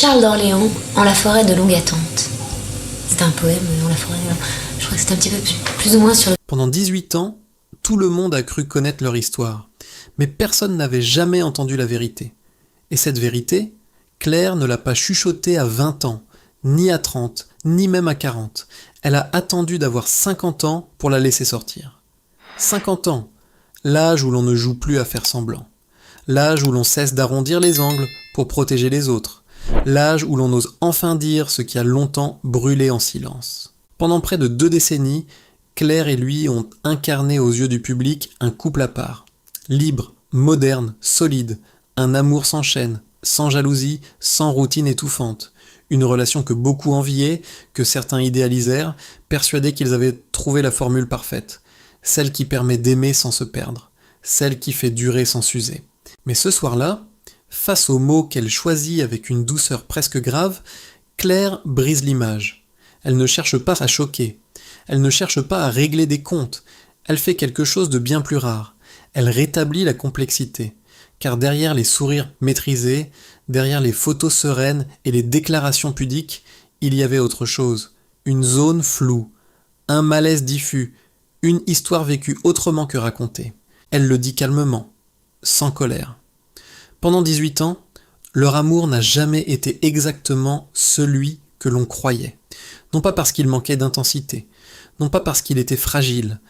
Charles d'Orléans, en la forêt de longue attente. C'était un poème, en la forêt. Je crois que c'était un petit peu plus ou moins sur le... Pendant 18 ans, tout le monde a cru connaître leur histoire, mais personne n'avait jamais entendu la vérité. Et cette vérité, Claire ne l'a pas chuchotée à 20 ans, ni à 30, ni même à 40. Elle a attendu d'avoir 50 ans pour la laisser sortir. 50 ans, l'âge où l'on ne joue plus à faire semblant. L'âge où l'on cesse d'arrondir les angles pour protéger les autres. L'âge où l'on ose enfin dire ce qui a longtemps brûlé en silence. Pendant près de 2 décennies, Claire et lui ont incarné aux yeux du public un couple à part. Libre, moderne, solide, un amour sans chaîne, sans jalousie, sans routine étouffante. Une relation que beaucoup enviaient, que certains idéalisèrent, persuadés qu'ils avaient trouvé la formule parfaite. Celle qui permet d'aimer sans se perdre. Celle qui fait durer sans s'user. Mais ce soir-là, face aux mots qu'elle choisit avec une douceur presque grave, Claire brise l'image. Elle ne cherche pas à choquer. Elle ne cherche pas à régler des comptes. Elle fait quelque chose de bien plus rare. Elle rétablit la complexité. Car derrière les sourires maîtrisés, derrière les photos sereines et les déclarations pudiques, il y avait autre chose. Une zone floue, un malaise diffus, une histoire vécue autrement que racontée. Elle le dit calmement, sans colère. Pendant 18 ans, leur amour n'a jamais été exactement celui que l'on croyait. Non pas parce qu'il manquait d'intensité, non pas parce qu'il était fragile,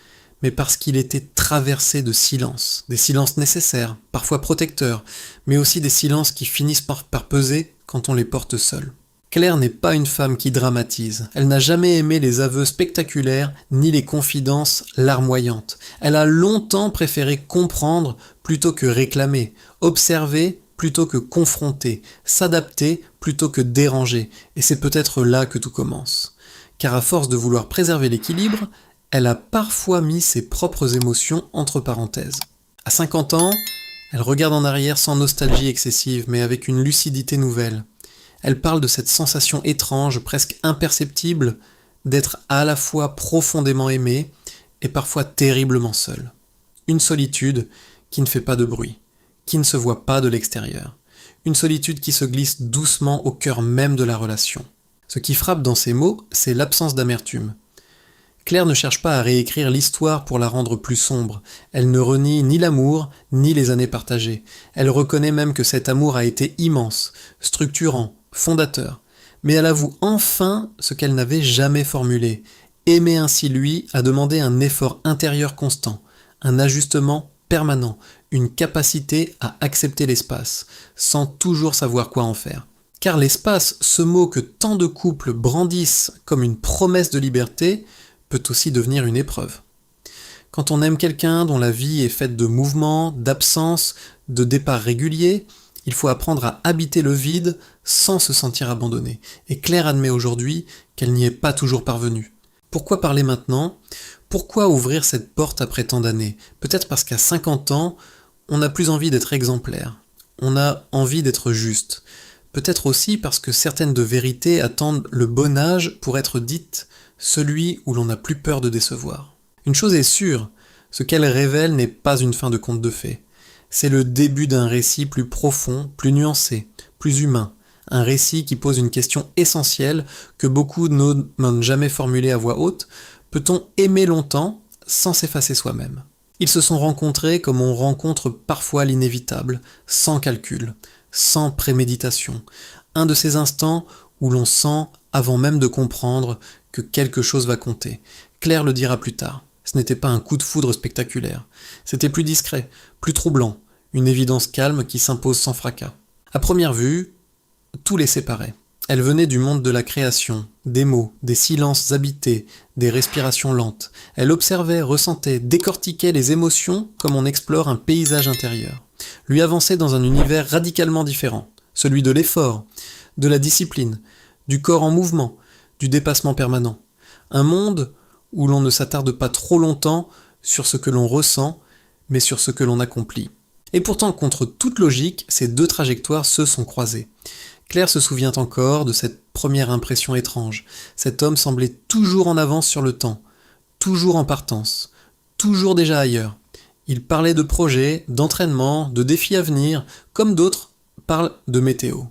mais parce qu'il était traversé de silences, des silences nécessaires, parfois protecteurs, mais aussi des silences qui finissent par peser quand on les porte seul. Claire n'est pas une femme qui dramatise. Elle n'a jamais aimé les aveux spectaculaires ni les confidences larmoyantes. Elle a longtemps préféré comprendre plutôt que réclamer, observer plutôt que confronter, s'adapter plutôt que déranger. Et c'est peut-être là que tout commence. Car à force de vouloir préserver l'équilibre, elle a parfois mis ses propres émotions entre parenthèses. À 50 ans, elle regarde en arrière sans nostalgie excessive, mais avec une lucidité nouvelle. Elle parle de cette sensation étrange, presque imperceptible, d'être à la fois profondément aimée et parfois terriblement seule. Une solitude qui ne fait pas de bruit, qui ne se voit pas de l'extérieur. Une solitude qui se glisse doucement au cœur même de la relation. Ce qui frappe dans ces mots, c'est l'absence d'amertume. Claire ne cherche pas à réécrire l'histoire pour la rendre plus sombre. Elle ne renie ni l'amour, ni les années partagées. Elle reconnaît même que cet amour a été immense, structurant, fondateur. Mais elle avoue enfin ce qu'elle n'avait jamais formulé. Aimer ainsi lui a demandé un effort intérieur constant, un ajustement permanent, une capacité à accepter l'espace, sans toujours savoir quoi en faire. Car l'espace, ce mot que tant de couples brandissent comme une promesse de liberté, peut aussi devenir une épreuve. Quand on aime quelqu'un dont la vie est faite de mouvements, d'absences, de départs réguliers, il faut apprendre à habiter le vide sans se sentir abandonné. Et Claire admet aujourd'hui qu'elle n'y est pas toujours parvenue. Pourquoi parler maintenant ? Pourquoi ouvrir cette porte après tant d'années ? Peut-être parce qu'à 50 ans, on n'a plus envie d'être exemplaire. On a envie d'être juste. Peut-être aussi parce que certaines de vérités attendent le bon âge pour être dites, celui où l'on n'a plus peur de décevoir. Une chose est sûre, ce qu'elle révèle n'est pas une fin de conte de fées. C'est le début d'un récit plus profond, plus nuancé, plus humain. Un récit qui pose une question essentielle que beaucoup n'osent jamais formuler à voix haute. Peut-on aimer longtemps sans s'effacer soi-même ? Ils se sont rencontrés comme on rencontre parfois l'inévitable, sans calcul, sans préméditation. Un de ces instants où l'on sent, avant même de comprendre, que quelque chose va compter. Claire le dira plus tard. Ce n'était pas un coup de foudre spectaculaire. C'était plus discret, plus troublant, une évidence calme qui s'impose sans fracas. À première vue, tout les séparait. Elle venait du monde de la création, des mots, des silences habités, des respirations lentes. Elle observait, ressentait, décortiquait les émotions comme on explore un paysage intérieur. Lui avançait dans un univers radicalement différent, celui de l'effort, de la discipline, du corps en mouvement, du dépassement permanent. Un monde où l'on ne s'attarde pas trop longtemps sur ce que l'on ressent, mais sur ce que l'on accomplit. Et pourtant, contre toute logique, ces deux trajectoires se sont croisées. Claire se souvient encore de cette première impression étrange. Cet homme semblait toujours en avance sur le temps, toujours en partance, toujours déjà ailleurs. Il parlait de projets, d'entraînement, de défis à venir, comme d'autres parlent de météo.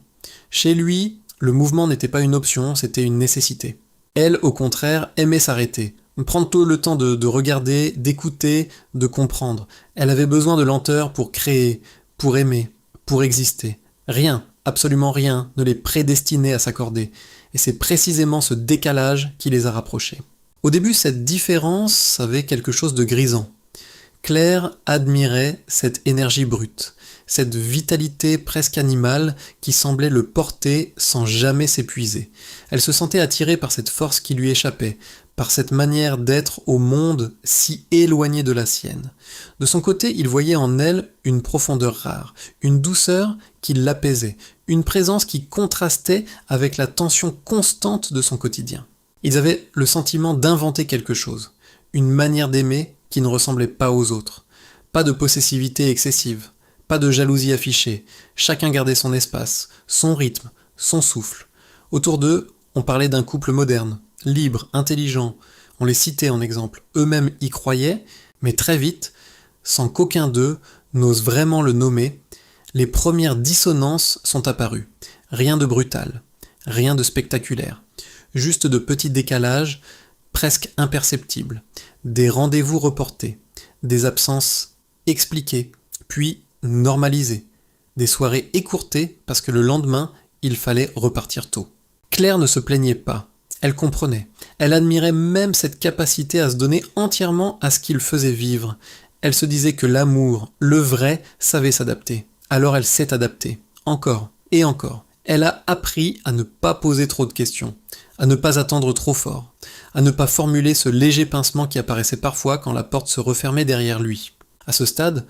Chez lui, Le mouvement n'était pas une option, c'était une nécessité. Elle, au contraire, aimait s'arrêter, prendre tout le temps de regarder, d'écouter, de comprendre. Elle avait besoin de lenteur pour créer, pour aimer, pour exister. Rien, absolument rien, ne les prédestinait à s'accorder. Et c'est précisément ce décalage qui les a rapprochés. Au début, cette différence avait quelque chose de grisant. Claire admirait cette énergie brute, cette vitalité presque animale qui semblait le porter sans jamais s'épuiser. Elle se sentait attirée par cette force qui lui échappait, par cette manière d'être au monde si éloignée de la sienne. De son côté, il voyait en elle une profondeur rare, une douceur qui l'apaisait, une présence qui contrastait avec la tension constante de son quotidien. Ils avaient le sentiment d'inventer quelque chose, une manière d'aimer qui ne ressemblait pas aux autres. Pas de possessivité excessive, pas de jalousie affichée, chacun gardait son espace, son rythme, son souffle. Autour d'eux, on parlait d'un couple moderne, libre, intelligent, on les citait en exemple, eux-mêmes y croyaient, mais très vite, sans qu'aucun d'eux n'ose vraiment le nommer, les premières dissonances sont apparues. Rien de brutal, rien de spectaculaire, juste de petits décalages presque imperceptibles, des rendez-vous reportés, des absences expliquées, puis normalisées, des soirées écourtées parce que le lendemain, il fallait repartir tôt. Claire ne se plaignait pas, elle comprenait, elle admirait même cette capacité à se donner entièrement à ce qu'il faisait vivre. Elle se disait que l'amour, le vrai, savait s'adapter. Alors elle s'est adaptée, encore et encore. Elle a appris à ne pas poser trop de questions, à ne pas attendre trop fort, à ne pas formuler ce léger pincement qui apparaissait parfois quand la porte se refermait derrière lui. À ce stade,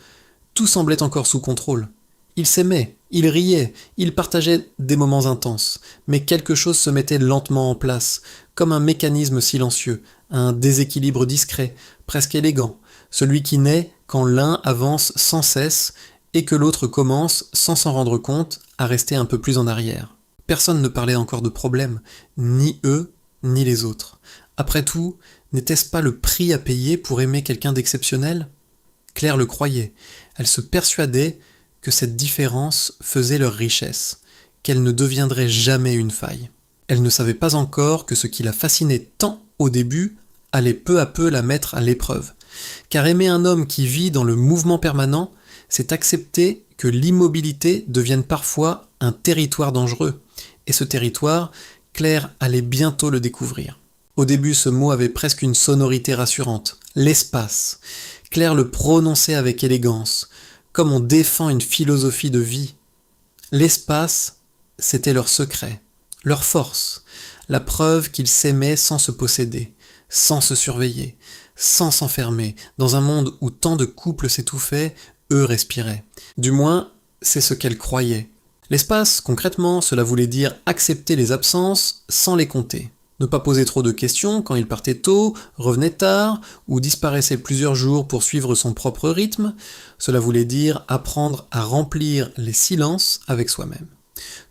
tout semblait encore sous contrôle. Ils s'aimaient, ils riaient, ils partageaient des moments intenses, mais quelque chose se mettait lentement en place, comme un mécanisme silencieux, un déséquilibre discret, presque élégant, celui qui naît quand l'un avance sans cesse et que l'autre commence, sans s'en rendre compte, à rester un peu plus en arrière. Personne ne parlait encore de problème, ni eux, ni les autres. Après tout, n'était-ce pas le prix à payer pour aimer quelqu'un d'exceptionnel ? Claire le croyait. Elle se persuadait que cette différence faisait leur richesse, qu'elle ne deviendrait jamais une faille. Elle ne savait pas encore que ce qui la fascinait tant au début allait peu à peu la mettre à l'épreuve. Car aimer un homme qui vit dans le mouvement permanent, c'est accepter que l'immobilité devienne parfois un territoire dangereux. Et ce territoire, Claire allait bientôt le découvrir. Au début, ce mot avait presque une sonorité rassurante. L'espace. Claire le prononçait avec élégance, comme on défend une philosophie de vie. L'espace, c'était leur secret, leur force, la preuve qu'ils s'aimaient sans se posséder, sans se surveiller, sans s'enfermer. Dans un monde où tant de couples s'étouffaient, eux respiraient. Du moins, c'est ce qu'elle croyait. L'espace, concrètement, cela voulait dire accepter les absences sans les compter. Ne pas poser trop de questions quand il partait tôt, revenait tard, ou disparaissait plusieurs jours pour suivre son propre rythme. Cela voulait dire apprendre à remplir les silences avec soi-même.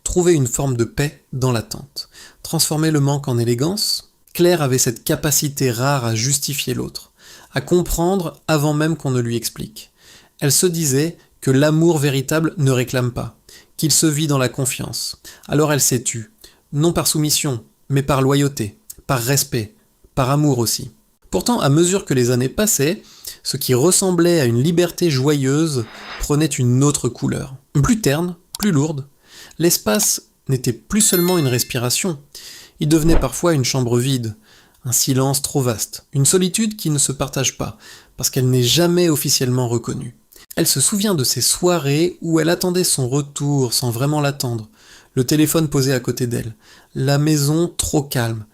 Trouver une forme de paix dans l'attente. Transformer le manque en élégance. Claire avait cette capacité rare à justifier l'autre, à comprendre avant même qu'on ne lui explique. Elle se disait que l'amour véritable ne réclame pas, qu'il se vit dans la confiance. Alors elle s'est tue, non par soumission, mais par loyauté, par respect, par amour aussi. Pourtant, à mesure que les années passaient, ce qui ressemblait à une liberté joyeuse prenait une autre couleur. Plus terne, plus lourde. L'espace n'était plus seulement une respiration, il devenait parfois une chambre vide, un silence trop vaste, une solitude qui ne se partage pas, parce qu'elle n'est jamais officiellement reconnue. Elle se souvient de ces soirées où elle attendait son retour sans vraiment l'attendre, le téléphone posé à côté d'elle, la maison trop calme.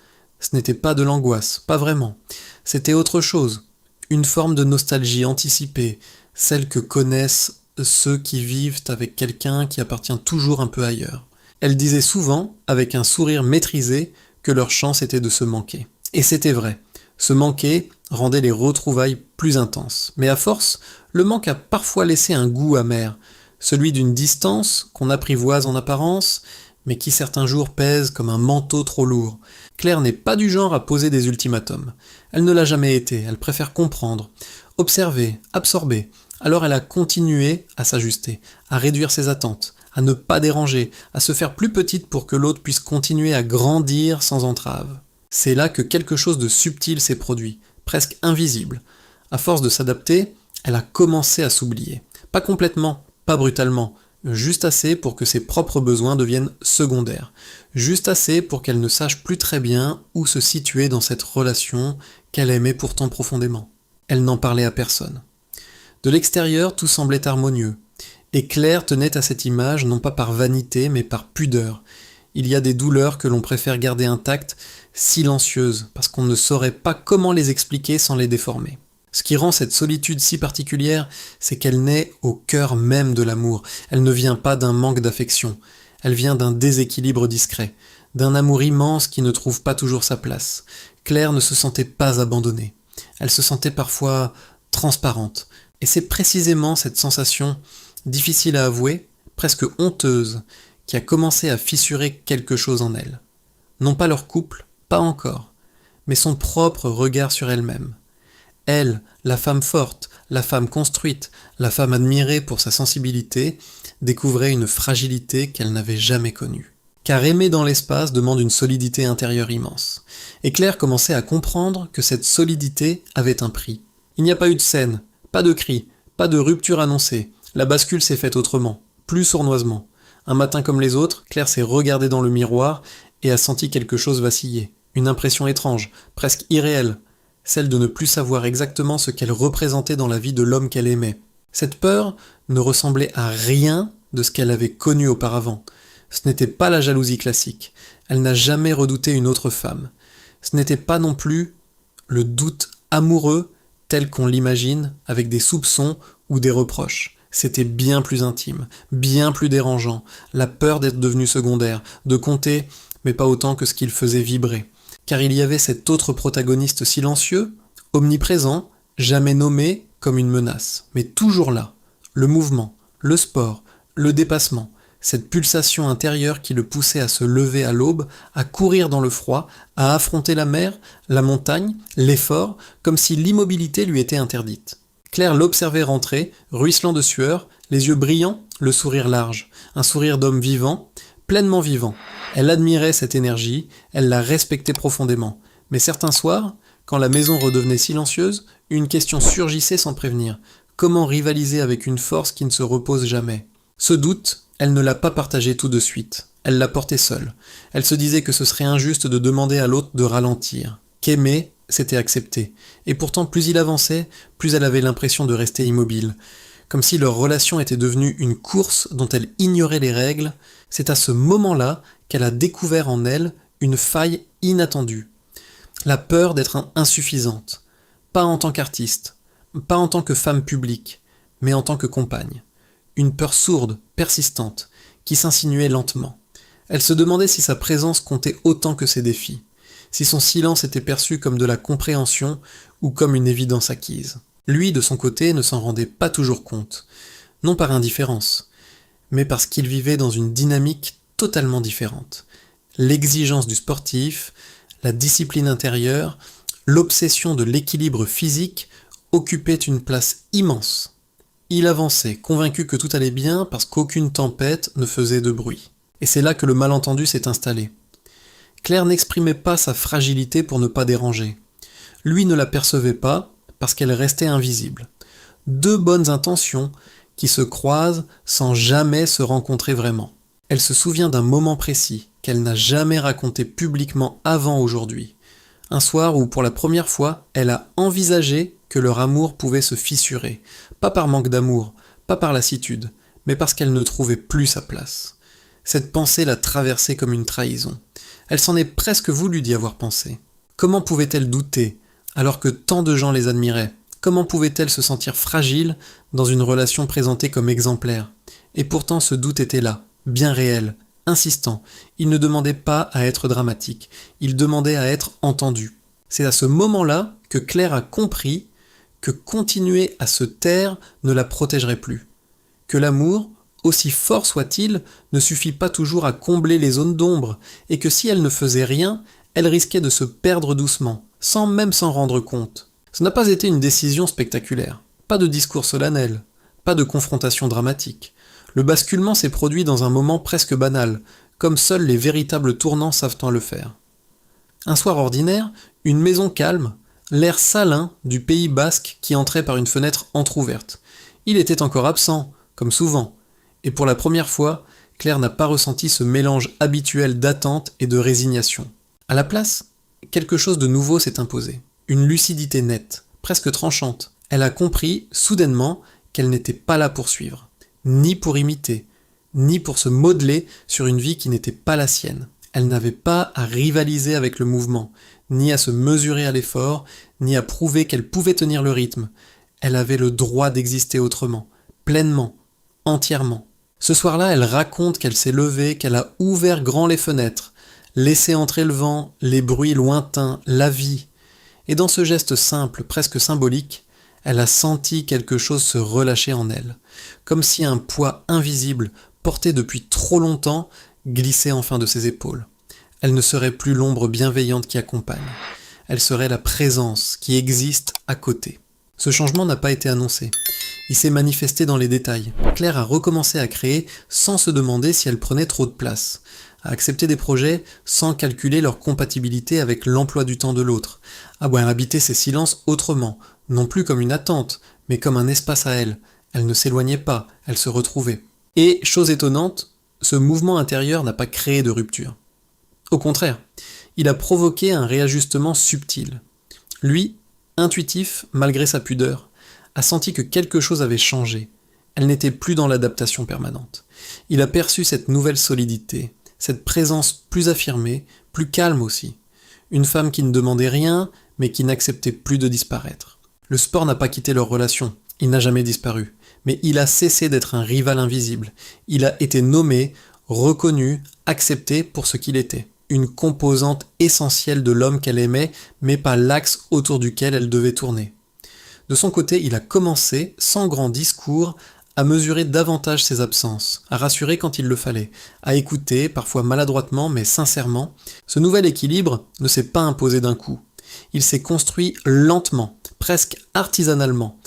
Ce n'était pas de l'angoisse, pas vraiment. C'était autre chose, une forme de nostalgie anticipée, celle que connaissent ceux qui vivent avec quelqu'un qui appartient toujours un peu ailleurs. Elle disait souvent, avec un sourire maîtrisé, que leur chance était de se manquer. Et c'était vrai. Se manquer rendait les retrouvailles plus intenses. Mais à force, le manque a parfois laissé un goût amer, celui d'une distance qu'on apprivoise en apparence, mais qui certains jours pèse comme un manteau trop lourd. Claire n'est pas du genre à poser des ultimatums. Elle ne l'a jamais été, elle préfère comprendre, observer, absorber. Alors elle a continué à s'ajuster, à réduire ses attentes, à ne pas déranger, à se faire plus petite pour que l'autre puisse continuer à grandir sans entrave. C'est là que quelque chose de subtil s'est produit, presque invisible. À force de s'adapter, elle a commencé à s'oublier. Pas complètement, pas brutalement, juste assez pour que ses propres besoins deviennent secondaires. Juste assez pour qu'elle ne sache plus très bien où se situer dans cette relation qu'elle aimait pourtant profondément. Elle n'en parlait à personne. De l'extérieur, tout semblait harmonieux. Et Claire tenait à cette image non pas par vanité, mais par pudeur. Il y a des douleurs que l'on préfère garder intactes, silencieuses, parce qu'on ne saurait pas comment les expliquer sans les déformer. Ce qui rend cette solitude si particulière, c'est qu'elle naît au cœur même de l'amour. Elle ne vient pas d'un manque d'affection. Elle vient d'un déséquilibre discret, d'un amour immense qui ne trouve pas toujours sa place. Claire ne se sentait pas abandonnée. Elle se sentait parfois transparente. Et c'est précisément cette sensation, difficile à avouer, presque honteuse, qui a commencé à fissurer quelque chose en elle. Non pas leur couple, pas encore, mais son propre regard sur elle-même. Elle, la femme forte, la femme construite, la femme admirée pour sa sensibilité, découvrait une fragilité qu'elle n'avait jamais connue. Car aimer dans l'espace demande une solidité intérieure immense. Et Claire commençait à comprendre que cette solidité avait un prix. Il n'y a pas eu de scène, pas de cris, pas de rupture annoncée. La bascule s'est faite autrement, plus sournoisement. Un matin comme les autres, Claire s'est regardée dans le miroir et a senti quelque chose vaciller. Une impression étrange, presque irréelle. Celle de ne plus savoir exactement ce qu'elle représentait dans la vie de l'homme qu'elle aimait. Cette peur ne ressemblait à rien de ce qu'elle avait connu auparavant. Ce n'était pas la jalousie classique. Elle n'a jamais redouté une autre femme. Ce n'était pas non plus le doute amoureux tel qu'on l'imagine, avec des soupçons ou des reproches. C'était bien plus intime, bien plus dérangeant, la peur d'être devenu secondaire, de compter, mais pas autant que ce qu'il faisait vibrer. Car il y avait cet autre protagoniste silencieux, omniprésent, jamais nommé comme une menace, mais toujours là. Le mouvement, le sport, le dépassement, cette pulsation intérieure qui le poussait à se lever à l'aube, à courir dans le froid, à affronter la mer, la montagne, l'effort, comme si l'immobilité lui était interdite. Claire l'observait rentrer, ruisselant de sueur, les yeux brillants, le sourire large, un sourire d'homme vivant, pleinement vivant. Elle admirait cette énergie, elle la respectait profondément. Mais certains soirs, quand la maison redevenait silencieuse, une question surgissait sans prévenir. Comment rivaliser avec une force qui ne se repose jamais ? Ce doute, elle ne l'a pas partagé tout de suite. Elle l'a porté seule. Elle se disait que ce serait injuste de demander à l'autre de ralentir. Qu'aimer, c'était accepter. Et pourtant, plus il avançait, plus elle avait l'impression de rester immobile. Comme si leur relation était devenue une course dont elle ignorait les règles. C'est à ce moment-là qu'elle a découvert en elle une faille inattendue. La peur d'être insuffisante. Pas en tant qu'artiste, pas en tant que femme publique, mais en tant que compagne. Une peur sourde, persistante, qui s'insinuait lentement. Elle se demandait si sa présence comptait autant que ses défis, si son silence était perçu comme de la compréhension ou comme une évidence acquise. Lui, de son côté, ne s'en rendait pas toujours compte, non par indifférence, mais parce qu'il vivait dans une dynamique totalement différente. L'exigence du sportif, la discipline intérieure, l'obsession de l'équilibre physique occupaient une place immense. Il avançait, convaincu que tout allait bien parce qu'aucune tempête ne faisait de bruit. Et c'est là que le malentendu s'est installé. Claire n'exprimait pas sa fragilité pour ne pas déranger. Lui ne la percevait pas parce qu'elle restait invisible. Deux bonnes intentions qui se croisent sans jamais se rencontrer vraiment. Elle se souvient d'un moment précis qu'elle n'a jamais raconté publiquement avant aujourd'hui. Un soir où, pour la première fois, elle a envisagé que leur amour pouvait se fissurer. Pas par manque d'amour, pas par lassitude, mais parce qu'elle ne trouvait plus sa place. Cette pensée la traversait comme une trahison. Elle s'en est presque voulu d'y avoir pensé. Comment pouvait-elle douter, alors que tant de gens les admiraient ? Comment pouvait-elle se sentir fragile dans une relation présentée comme exemplaire ? Et pourtant ce doute était là, bien réel, insistant. Il ne demandait pas à être dramatique, il demandait à être entendu. C'est à ce moment-là que Claire a compris que continuer à se taire ne la protégerait plus. Que l'amour, aussi fort soit-il, ne suffit pas toujours à combler les zones d'ombre, et que si elle ne faisait rien, elle risquait de se perdre doucement, sans même s'en rendre compte. Ce n'a pas été une décision spectaculaire, pas de discours solennel, pas de confrontation dramatique. Le basculement s'est produit dans un moment presque banal, comme seuls les véritables tournants savent en le faire. Un soir ordinaire, une maison calme, l'air salin du Pays basque qui entrait par une fenêtre entr'ouverte. Il était encore absent, comme souvent, et pour la première fois, Claire n'a pas ressenti ce mélange habituel d'attente et de résignation. À la place, quelque chose de nouveau s'est imposé. Une lucidité nette, presque tranchante. Elle a compris, soudainement, qu'elle n'était pas là pour suivre, ni pour imiter, ni pour se modeler sur une vie qui n'était pas la sienne. Elle n'avait pas à rivaliser avec le mouvement, ni à se mesurer à l'effort, ni à prouver qu'elle pouvait tenir le rythme. Elle avait le droit d'exister autrement, pleinement, entièrement. Ce soir-là, elle raconte qu'elle s'est levée, qu'elle a ouvert grand les fenêtres, laissé entrer le vent, les bruits lointains, la vie. Et dans ce geste simple, presque symbolique, elle a senti quelque chose se relâcher en elle, comme si un poids invisible, porté depuis trop longtemps, glissait enfin de ses épaules. Elle ne serait plus l'ombre bienveillante qui accompagne. Elle serait la présence qui existe à côté. Ce changement n'a pas été annoncé. Il s'est manifesté dans les détails. Claire a recommencé à créer sans se demander si elle prenait trop de place, à accepter des projets sans calculer leur compatibilité avec l'emploi du temps de l'autre, à habiter ses silences autrement, non plus comme une attente, mais comme un espace à elle. Elle ne s'éloignait pas, elle se retrouvait. Et, chose étonnante, ce mouvement intérieur n'a pas créé de rupture. Au contraire, il a provoqué un réajustement subtil. Lui, intuitif malgré sa pudeur, a senti que quelque chose avait changé. Elle n'était plus dans l'adaptation permanente. Il a perçu cette nouvelle solidité, cette présence plus affirmée, plus calme aussi. Une femme qui ne demandait rien, mais qui n'acceptait plus de disparaître. Le sport n'a pas quitté leur relation, il n'a jamais disparu, mais il a cessé d'être un rival invisible. Il a été nommé, reconnu, accepté pour ce qu'il était. Une composante essentielle de l'homme qu'elle aimait, mais pas l'axe autour duquel elle devait tourner. De son côté, il a commencé, sans grand discours, à mesurer davantage ses absences, à rassurer quand il le fallait, à écouter, parfois maladroitement mais sincèrement. Ce nouvel équilibre ne s'est pas imposé d'un coup. Il s'est construit lentement, presque artisanalement,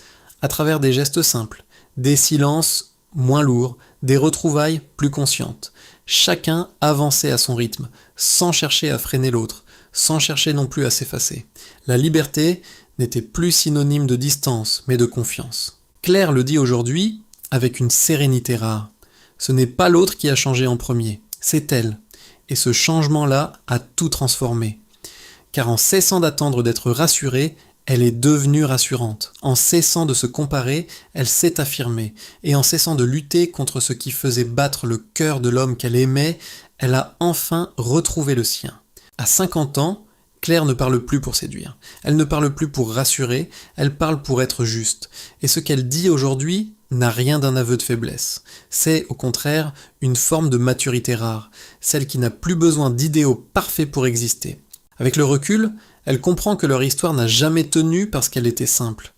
à travers des gestes simples, des silences moins lourds, des retrouvailles plus conscientes. Chacun avançait à son rythme, sans chercher à freiner l'autre, sans chercher non plus à s'effacer. La liberté n'était plus synonyme de distance, mais de confiance. Claire le dit aujourd'hui avec une sérénité rare. Ce n'est pas l'autre qui a changé en premier, c'est elle. Et ce changement-là a tout transformé. Car en cessant d'attendre d'être rassurée, elle est devenue rassurante. En cessant de se comparer, elle s'est affirmée. Et en cessant de lutter contre ce qui faisait battre le cœur de l'homme qu'elle aimait, elle a enfin retrouvé le sien. À 50 ans, Claire ne parle plus pour séduire. Elle ne parle plus pour rassurer, elle parle pour être juste. Et ce qu'elle dit aujourd'hui n'a rien d'un aveu de faiblesse. C'est, au contraire, une forme de maturité rare, celle qui n'a plus besoin d'idéaux parfaits pour exister. Avec le recul, elle comprend que leur histoire n'a jamais tenu parce qu'elle était simple.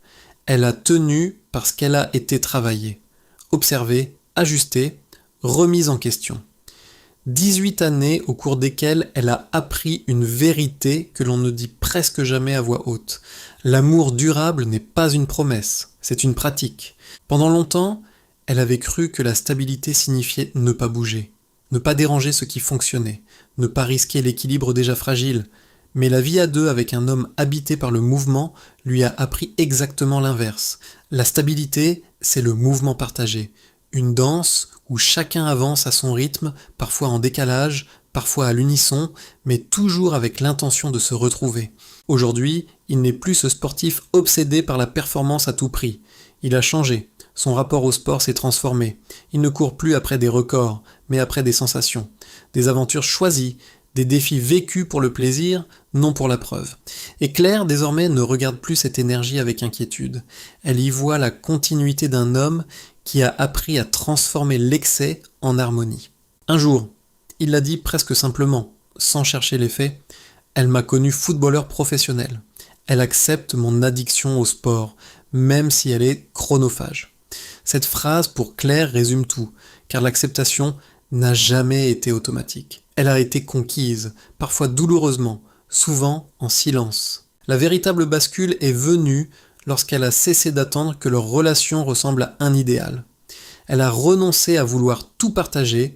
Elle a tenu parce qu'elle a été travaillée, observée, ajustée, remise en question. 18 années au cours desquelles elle a appris une vérité que l'on ne dit presque jamais à voix haute. L'amour durable n'est pas une promesse, c'est une pratique. Pendant longtemps, elle avait cru que la stabilité signifiait ne pas bouger, ne pas déranger ce qui fonctionnait, ne pas risquer l'équilibre déjà fragile. Mais la vie à deux avec un homme habité par le mouvement lui a appris exactement l'inverse. La stabilité, c'est le mouvement partagé. Une danse où chacun avance à son rythme, parfois en décalage, parfois à l'unisson, mais toujours avec l'intention de se retrouver. Aujourd'hui, il n'est plus ce sportif obsédé par la performance à tout prix. Il a changé. Son rapport au sport s'est transformé. Il ne court plus après des records, mais après des sensations, des aventures choisies, des défis vécus pour le plaisir, non pour la preuve. Et Claire, désormais, ne regarde plus cette énergie avec inquiétude. Elle y voit la continuité d'un homme qui a appris à transformer l'excès en harmonie. Un jour, il l'a dit presque simplement, sans chercher les faits, « Elle m'a connu footballeur professionnel. Elle accepte mon addiction au sport, même si elle est chronophage. » Cette phrase, pour Claire, résume tout, car l'acceptation n'a jamais été automatique. Elle a été conquise, parfois douloureusement, souvent en silence. La véritable bascule est venue lorsqu'elle a cessé d'attendre que leur relation ressemble à un idéal. Elle a renoncé à vouloir tout partager,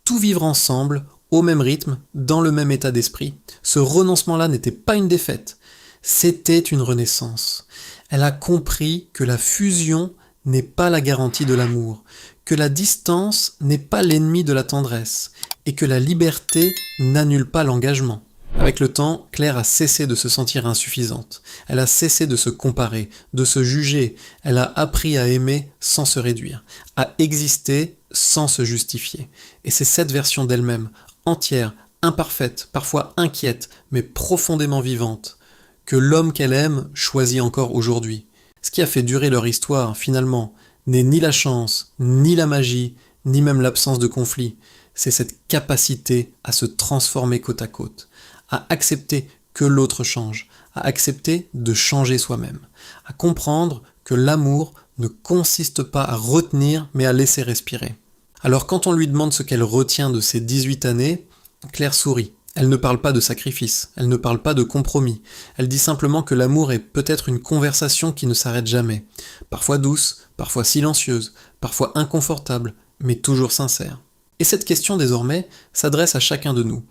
tout vivre ensemble, au même rythme, dans le même état d'esprit. Ce renoncement-là n'était pas une défaite, c'était une renaissance. Elle a compris que la fusion n'est pas la garantie de l'amour, que la distance n'est pas l'ennemi de la tendresse, et que la liberté n'annule pas l'engagement. Avec le temps, Claire a cessé de se sentir insuffisante. Elle a cessé de se comparer, de se juger. Elle a appris à aimer sans se réduire, à exister sans se justifier. Et c'est cette version d'elle-même, entière, imparfaite, parfois inquiète, mais profondément vivante, que l'homme qu'elle aime choisit encore aujourd'hui. Ce qui a fait durer leur histoire, finalement, n'est ni la chance, ni la magie, ni même l'absence de conflit. C'est cette capacité à se transformer côte à côte, à accepter que l'autre change, à accepter de changer soi-même, à comprendre que l'amour ne consiste pas à retenir mais à laisser respirer. Alors quand on lui demande ce qu'elle retient de ses 18 années, Claire sourit. Elle ne parle pas de sacrifice, elle ne parle pas de compromis, elle dit simplement que l'amour est peut-être une conversation qui ne s'arrête jamais, parfois douce, parfois silencieuse, parfois inconfortable, mais toujours sincère. Et cette question désormais s'adresse à chacun de nous.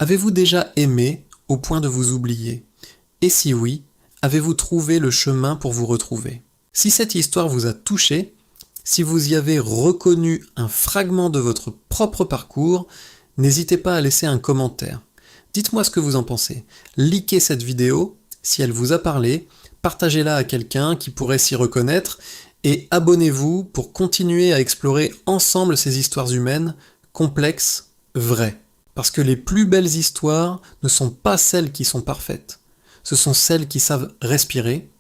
Avez-vous déjà aimé au point de vous oublier? Et si oui, avez-vous trouvé le chemin pour vous retrouver? Si cette histoire vous a touché, si vous y avez reconnu un fragment de votre propre parcours, n'hésitez pas à laisser un commentaire. Dites-moi ce que vous en pensez. Likez cette vidéo si elle vous a parlé, partagez-la à quelqu'un qui pourrait s'y reconnaître et abonnez-vous pour continuer à explorer ensemble ces histoires humaines complexes, vraies. Parce que les plus belles histoires ne sont pas celles qui sont parfaites. Ce sont celles qui savent respirer,